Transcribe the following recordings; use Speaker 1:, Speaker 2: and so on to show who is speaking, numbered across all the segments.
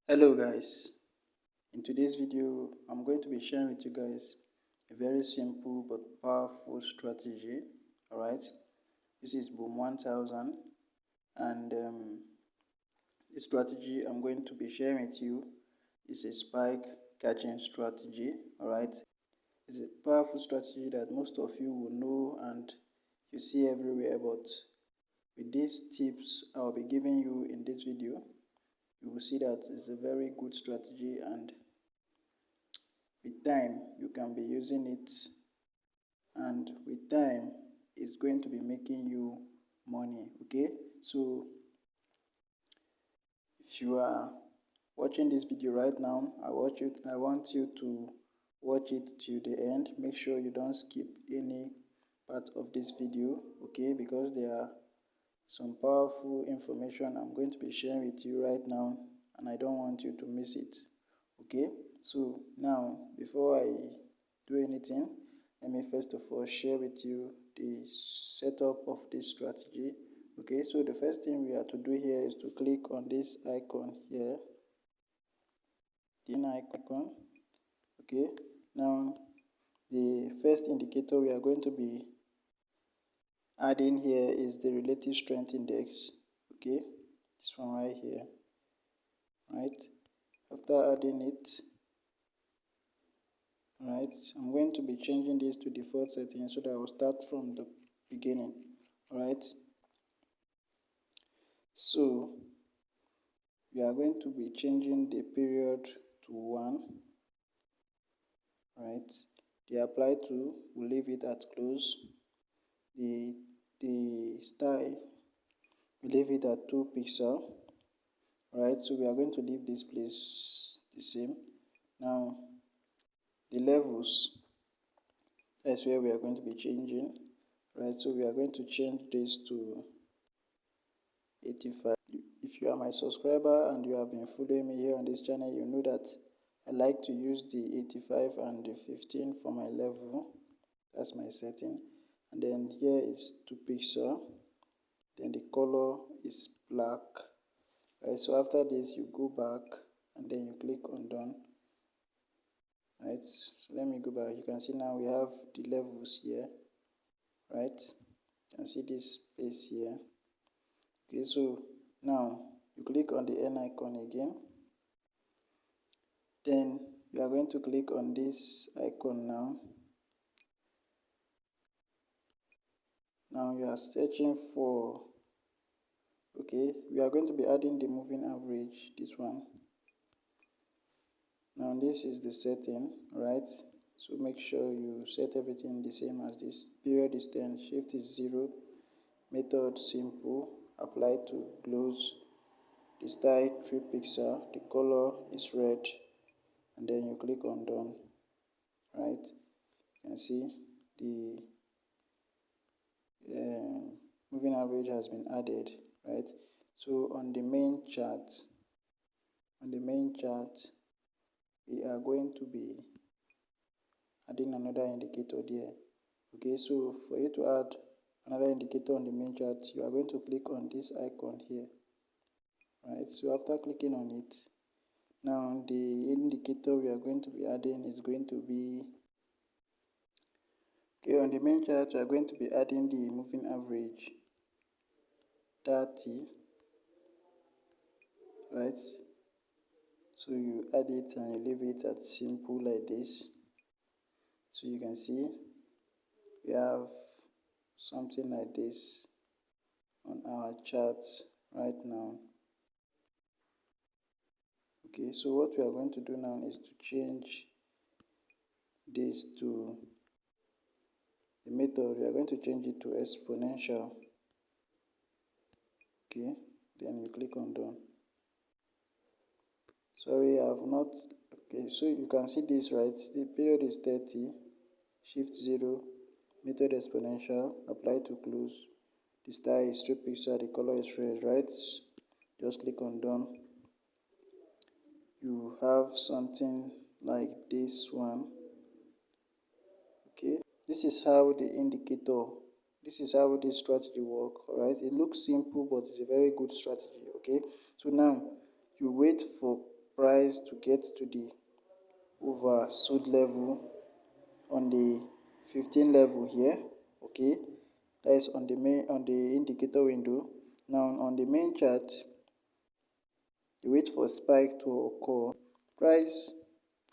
Speaker 1: Hello guys, in today's video I'm going to be sharing with you guys a very simple but powerful strategy. Alright, this is boom 1000 and the strategy I'm going to be sharing with you is a spike catching strategy. Alright, it's a powerful strategy that most of you will know and you see everywhere, but with these tips I'll be giving you in this video, you will see that it's a very good strategy, and with time you can be using it, and with time it's going to be making you money. Okay, so if you are watching this video right now, I want you to watch it till the end. Make sure you don't skip any part of this video, okay, because there are some powerful information I'm going to be sharing with you right now and I don't want you to miss it. Okay, so now before I do anything, let me first of all share with you the setup of this strategy. Okay, so the first thing we have to do here is to click on this icon here, the icon. Okay, now the first indicator we are going to be adding here is the relative strength index. Okay, this one right here. Right, after adding it, right, I'm going to be changing this to default setting so that I will start from the beginning. Alright, so we are going to be changing the period to 1. Right, the apply to, we'll leave it at close. The style, we leave it at 2 pixel. Right, so we are going to leave this place the same. Now the levels, that's where we are going to be changing. Right, so we are going to change this to 85. If you are my subscriber and you have been following me here on this channel, you know that I like to use the 85 and the 15 for my level. That's my setting. And then here is 2 pixel. Then the color is black. Right, so after this you go back and then you click on done. Right, so let me go back. You can see now we have the levels here. Right, you can see this space here. Okay, so now you click on the N icon again. Then you are going to click on this icon now. Now you are searching for, okay, we are going to be adding the moving average, this one. Now this is the setting, right? So make sure you set everything the same as this. Period is 10, shift is 0, method simple, apply to close, the style 3 pixel, the color is red, and then you click on done. Right, you can see the moving average has been added. Right, so on the main chart, we are going to be adding another indicator there. Okay, so for you to add another indicator on the main chart, you are going to click on this icon here. Right, so after clicking on it, now the indicator we are going to be adding is going to be, okay, on the main chart we are going to be adding the moving average 30. Right, so you add it and you leave it at simple like this. So you can see we have something like this on our charts right now. Okay, so what we are going to do now is to change this to the method. We are going to change it to exponential. Okay, then you click on done. Sorry, I have not. Okay, so you can see this, right? The period is 30, shift 0, method exponential, apply to close, the style is 3 pixel, the color is red. Right, just click on done. You have something like this one. Okay, this is how the indicator, this is how this strategy works. All right, it looks simple but it's a very good strategy. Okay, so now you wait for price to get to the oversold level on the 15 level here. Okay, that is on the indicator window. Now on the main chart, you wait for spike to occur. Price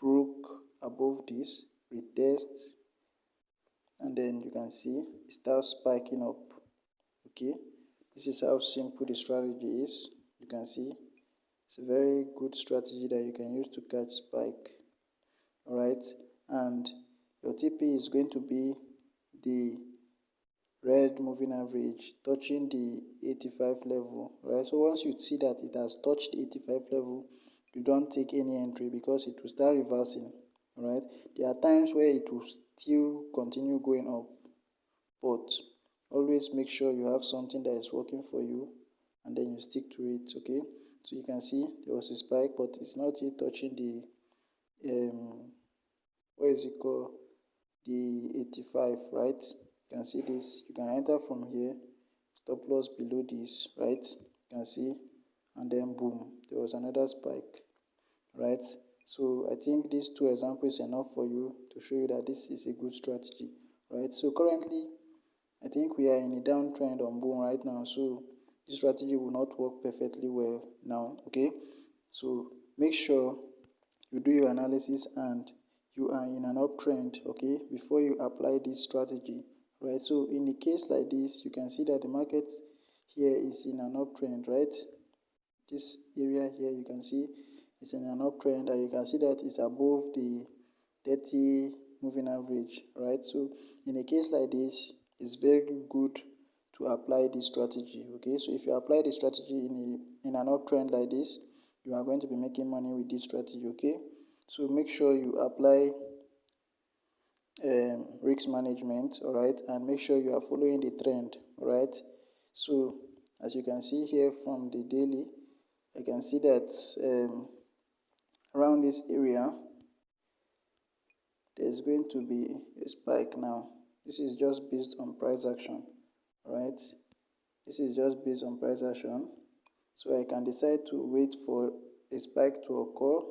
Speaker 1: broke above this, retest, and then you can see it starts spiking up. Okay, this is how simple the strategy is. You can see it's a very good strategy that you can use to catch spike. All right, and your TP is going to be the red moving average touching the 85 level. Right, so once you see that it has touched the 85 level, you don't take any entry because it will start reversing. All right, there are times where it will still continue going up, but always make sure you have something that is working for you and then you stick to it. Okay, so you can see there was a spike, but it's not yet touching the what is it called, the 85, right? You can see this. You can enter from here, stop loss below this, right? You can see, and then boom, there was another spike, right? So I think these two examples is enough for you to show you that this is a good strategy, right? So currently I think we are in a downtrend on boom right now, so this strategy will not work perfectly well now. Okay, so make sure you do your analysis and you are in an uptrend, okay, before you apply this strategy, right? So in a case like this, you can see that the market here is in an uptrend, right? This area here, you can see it's in an uptrend, and you can see that it's above the 30 moving average, right? So in a case like this, it's very good to apply this strategy. Okay, so if you apply the strategy in an uptrend like this, you are going to be making money with this strategy. Okay, so make sure you apply risk management, all right, and make sure you are following the trend. All right, so as you can see here from the daily, I can see that around this area there's going to be a spike now. This is just based on price action, right? This is just based on price action. So I can decide to wait for a spike to occur,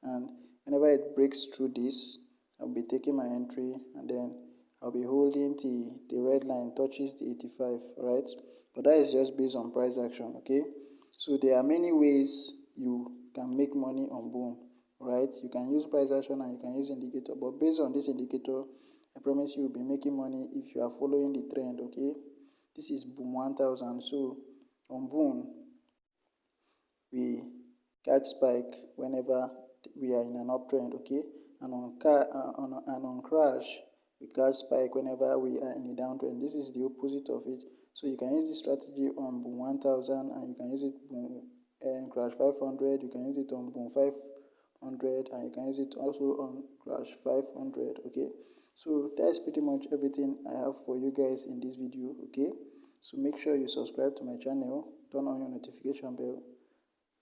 Speaker 1: and whenever it breaks through this, I'll be taking my entry, and then I'll be holding the red line touches the 85, right? But that is just based on price action. Okay, so there are many ways you can make money on boom, right? You can use price action and you can use indicator, but based on this indicator, I promise you will be making money if you are following the trend. Okay, this is boom 1000. So on boom, we catch spike whenever we are in an uptrend, okay, and on crash we catch spike whenever we are in a downtrend. This is the opposite of it. So you can use this strategy on boom 1000, and you can use it boom crash 500. You can use it on boom 500, and you can use it also on crash 500. Okay, so that's pretty much everything I have for you guys in this video. Okay, so make sure you subscribe to my channel, turn on your notification bell,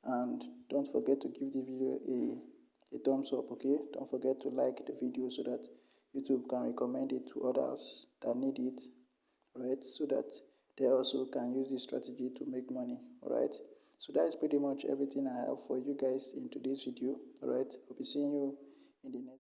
Speaker 1: and don't forget to give the video a thumbs up. Okay, don't forget to like the video so that YouTube can recommend it to others that need it, right? So that they also can use this strategy to make money. All right, so that is pretty much everything I have for you guys in today's video. All right, I'll be seeing you in the next